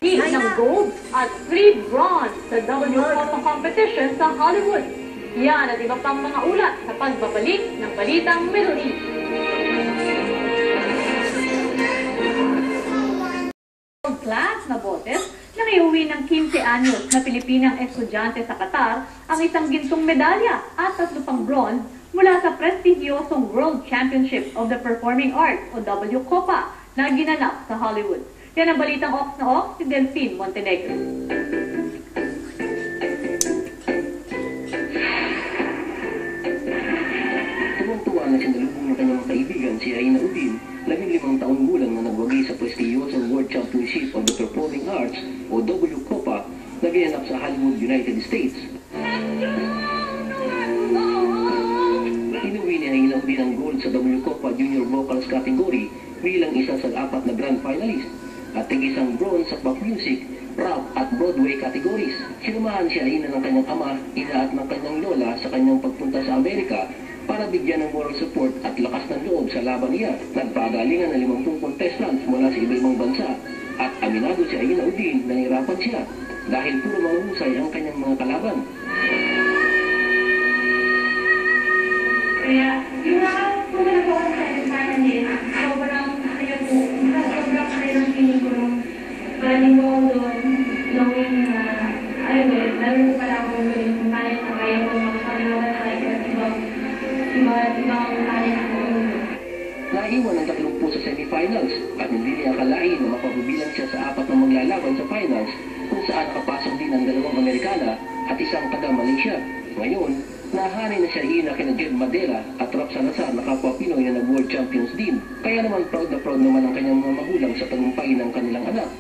ng gold at 3 bronze sa WCOPA competition sa Hollywood. Yan at iba pang mga ulat sa pagbabalik ng Balitang Middle East. World-class na botes nang iuwi ng 15 anyos na Pilipinang estudyante sa Qatar ang isang gintong medalya at 3 pang bronze mula sa prestigyosong World Championship of the Performing Arts o WCOPA na ginanap sa Hollywood. Yan ang Balitang Ox na Ox, si Delphine Montenegro. Tuwang-tuwa na sinalubong ng kanyang kaibigan si Aina Udin, 15 taong gulang na nagwagi sa prestiyosong World Championship of the Performing Arts o WCOPA na ginanap sa Hollywood, United States. Inuwi ni Aina Udin ang gold sa WCOPA Junior Vocals category bilang isa sa 4 na grand finalist at tig-isang bronze sa pop music, rap at Broadway categories. Sinumahan si Aina ng kanyang ama, ina at ng kanyang lola sa kanyang pagpunta sa Amerika para bigyan ng moral support at lakas ng loob sa laban niya. Nagpagalingan ng 50 contestants mula sa iba-ibang bansa at aminado si Aina Udin na nahirapan siya dahil puro mahusay ang kanyang mga kalaban. Kaya, yung mga pumunta ko sa sana nila, sobrang feeling ko nung maraming ko doon, knowing na, meron ko pala akong gawin kung talent na kaya ko magpaglawan sa ibang talent ko. Naiwan ang 30 sa semifinals at hindi niya akalain na mapabibilang siya sa 4 na maglalaban sa finals kung saan nakapasok din ang 2 Amerikana at isang taga-Malaysia. Ngayon, nahanay na siya Ina kina Jed Madera at Rap Salazar na kapwa Pinoy na nag-World Champions din. Kaya naman proud naman ang kanyang mga magulang sa tagumpay ng kanilang anak.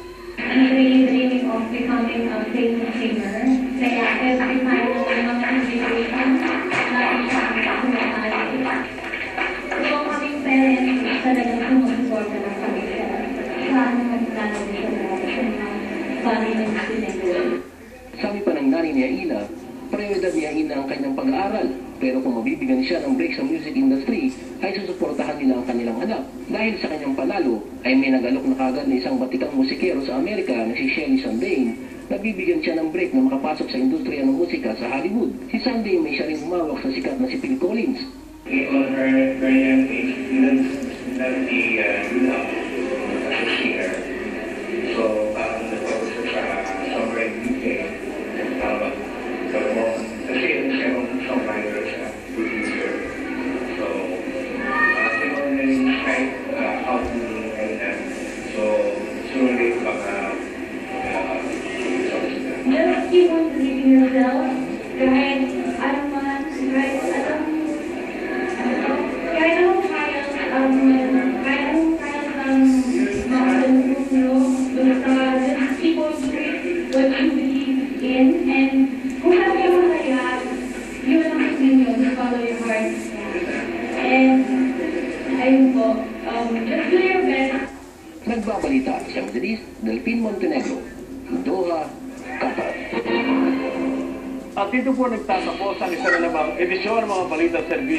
I'm really dreaming of becoming a famous singer. Kaya every time na mga situation, lagi siya ang sumasali. So kaming parents talagang sumusuporta ng pamilya. Sana magkano siya ng family ng sineguro. Sabi pa ng nanay ni Aina, prioridad ni Aina ang kanyang pag-aaral, pero kung mabibigyan siya ng break sa music industry, ay susuportahan nila ang kanilang anak. Dahil sa kanyang panalo, ay may nagalok na kagad na isang batikang musikero sa Amerika na si Shelly Sandane, nagbibigyan siya ng break na makapasok sa industriya ng musika sa Hollywood. Si Sandane may siya rin humawak sa sikat na si Phil Collins. On her very young age, not the love as a singer. So, parang nag-focus sa somewhere in UK. Kasi yung siya yung songwriter sa producer. So, siguro na yung kahit out ni Aina. So, surely baka just keep on believing yourself. Kahit anong mga, kahit anong just keep on doing what you believe in, and kung sabi mo kaya, yun ang gusto nyo, follow your heart. And, ayun po, just do your best. Nagbabalita sa Middle East, Delphine Montenegro, Doha, Qatar. At dito po nagtatapos ang isa na namang edisyon ng mga balita service.